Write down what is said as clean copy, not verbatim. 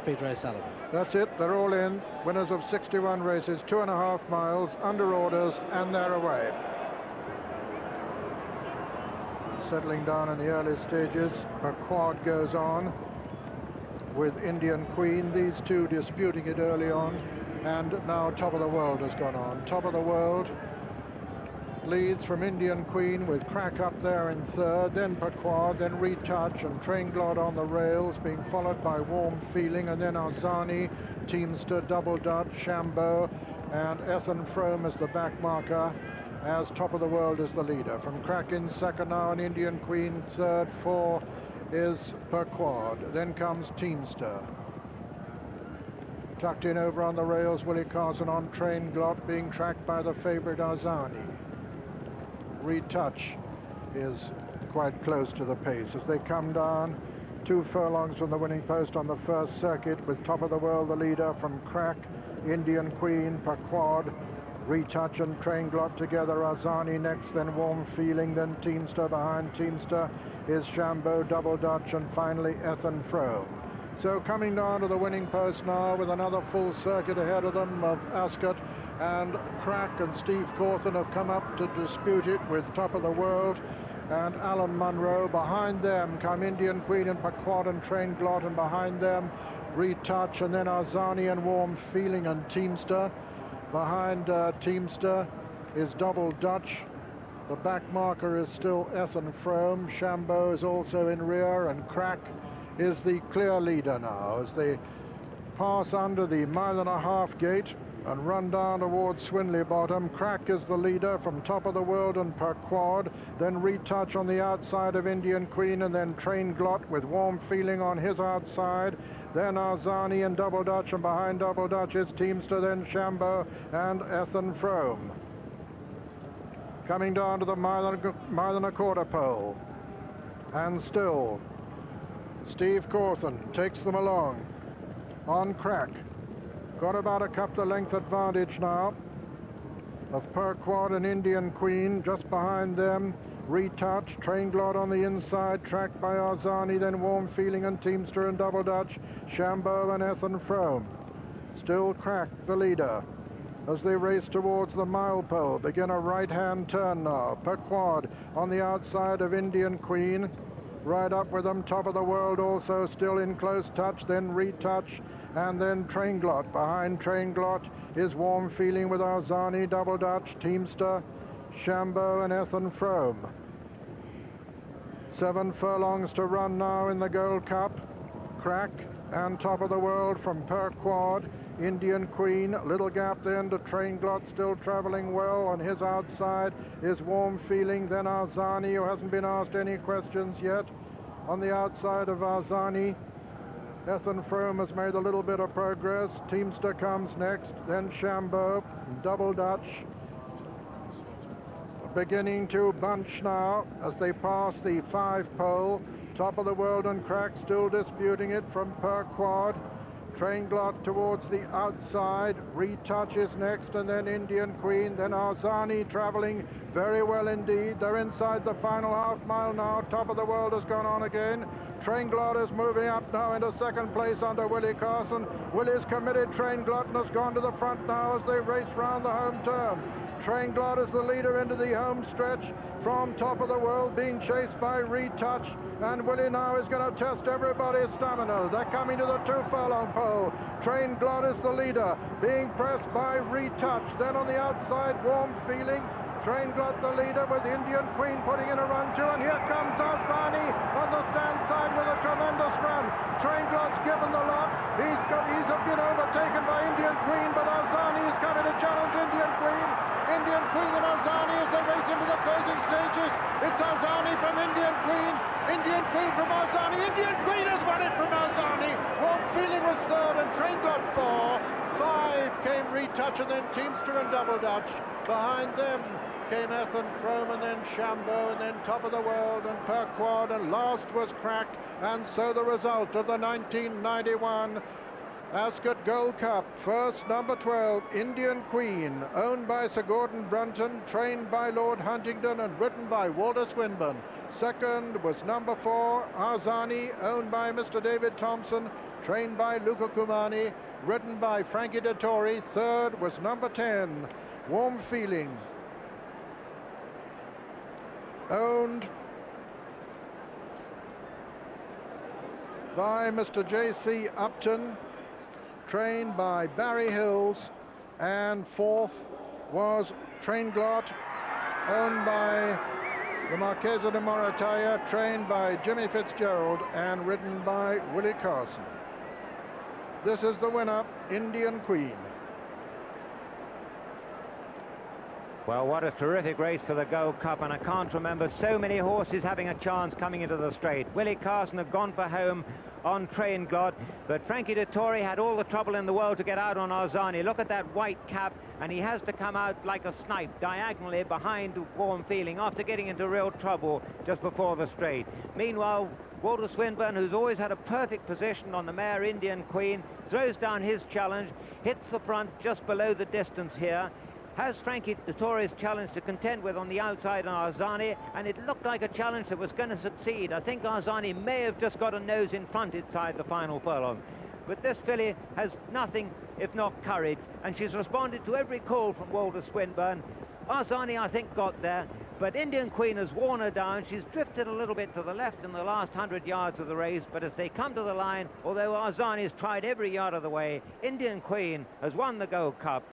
Peter O'Sullivan. That's it, they're all in. Winners of 61 races, 2.5 miles, under orders, and they're away. Settling down in the early stages, a quad goes on with Indian Queen, these two disputing it early on, and now Top of the World has gone on. Top of the World leads from Indian Queen with Crack up there in third, then Pequod, then Retouch and Trainglod on the rails, being followed by Warm Feeling, and then Arzanni, Teamster, Double Dutch, Shambo, and Ethan Frome as the back marker, as Top of the World is the leader. From Crack in second now, and Indian Queen third, four is Pequod, then comes Teamster. Tucked in over on the rails, Willie Carson on Trainglot, being tracked by the favourite Arzanni. Retouch is quite close to the pace as they come down 2 furlongs from the winning post on the first circuit, with Top of the World the leader. From Crack, Indian Queen, Pequod, Retouch and Trainglot together, Arzanni next, then Warm Feeling, then Teamster. Behind Teamster is Shambo, Double Dutch, and finally Ethan Frome. So coming down to the winning post now with another full circuit ahead of them of Ascot and Crack, and Steve Cawthon have come up to dispute it with Top of the World and Alan Munro. Behind them come Indian Queen and Pequod and Trainglot, and behind them Retouch, and then Arzanni and Warm Feeling and Teamster. Behind Teamster is Double Dutch. The back marker is still Ethan Frome. Shambo is also in rear, and Crack is the clear leader now as they pass under the 1.5 mile gate and run down towards Swinley Bottom. Crack is the leader from Top of the World and Pequod, then Retouch on the outside of Indian Queen, and then Trainglot with Warm Feeling on his outside, then Arzanni and Double Dutch, and behind Double Dutch is Teamster, then Shambo and Ethan Frome. Coming down to the 1.25 mile pole, and still Steve Cawthon takes them along on Crack. Got about a couple of length advantage now of Pequod and Indian Queen. Just behind them, Retouch, Trainglot on the inside, tracked by Arzanni, then Warm Feeling and Teamster and Double Dutch, Shambo and Ethan Frome. Still Crack the leader as they race towards the mile pole. Begin a right-hand turn now. Pequod on the outside of Indian Queen. Right up with them, Top of the World also still in close touch, then Retouch, and then Trainglot. Behind Trainglot is Warm Feeling with Arzanni, Double Dutch, Teamster, Shambo and Ethan Frome. 7 furlongs to run now in the Gold Cup. Crack and Top of the World from Pequod. Indian Queen, little gap then to Trainglot, still travelling well. On his outside is Warm Feeling, then Arzanni, who hasn't been asked any questions yet. On the outside of Arzanni, Ethan Frome has made a little bit of progress. Teamster comes next, then Shambo, Double Dutch. Beginning to bunch now as they pass the 5 pole. Top of the World and Crack still disputing it from Pequod. Trainglot towards the outside, Retouch is next, and then Indian Queen, then Arzanni travelling very well indeed. They're inside the final half mile now. Top of the World has gone on again. Trainglot is moving up now into second place under Willie Carson. Willie's committed Trainglot and has gone to the front now as they race round the home turn. Trainglot is the leader into the home stretch from Top of the World, being chased by Retouch, and Willie now is going to test everybody's stamina. They're coming to the 2 furlong pole. Trainglot is the leader, being pressed by Retouch. Then on the outside, Warm Feeling. Trainglot the leader with Indian Queen putting in a run too, and here comes Arzanni on the stand side with a tremendous run. Trainglot's given the lot. He's been overtaken by Indian Queen, but Arzanni is coming to challenge Indian Queen. Indian Queen and Arzanni as they race into the closing stages. It's Arzanni from Indian Queen. Indian Queen from Arzanni. Indian Queen has won it from Arzanni. Warm Feeling was third and Trainglot 4. 5 came Retouch, and then Teamster and Double Dutch. Behind them came Ethan Frome, and then Shambo, and then Top of the World and Pequod, and last was Crack. And so the result of the 1991 Ascot Gold Cup. First, number 12, Indian Queen, owned by Sir Gordon Brunton, trained by Lord Huntingdon and written by Walter Swinburn. Second was number 4, Arzanni, owned by Mr. David Thompson, trained by Luca Cumani, ridden by Frankie Dettori. Third was number 10, Warm Feeling, owned by Mr. J.C. Upton, trained by Barry Hills, and fourth was Train Glot, owned by the Marchesa de Morataya, trained by Jimmy Fitzgerald and ridden by Willie Carson. This is the winner, Indian Queen. Well, what a terrific race for the Gold Cup, and I can't remember so many horses having a chance coming into the straight. Willie Carson had gone for home on Train Glot, but Frankie Dettori had all the trouble in the world to get out on Arzanni. Look at that white cap, and he has to come out like a snipe diagonally behind Warm Feeling after getting into real trouble just before the straight. Meanwhile, Walter Swinburn, who's always had a perfect position on the mare Indian Queen, throws down his challenge, hits the front just below the distance here, has Frankie Dettori's challenge to contend with on the outside on Arzanni, and it looked like a challenge that was going to succeed. I think Arzanni may have just got a nose in front inside the final furlong. But this filly has nothing if not courage, and she's responded to every call from Walter Swinburn. Arzanni, I think, got there, but Indian Queen has worn her down. She's drifted a little bit to the left in the last 100 yards of the race, but as they come to the line, although Arzanni has tried every yard of the way, Indian Queen has won the Gold Cup.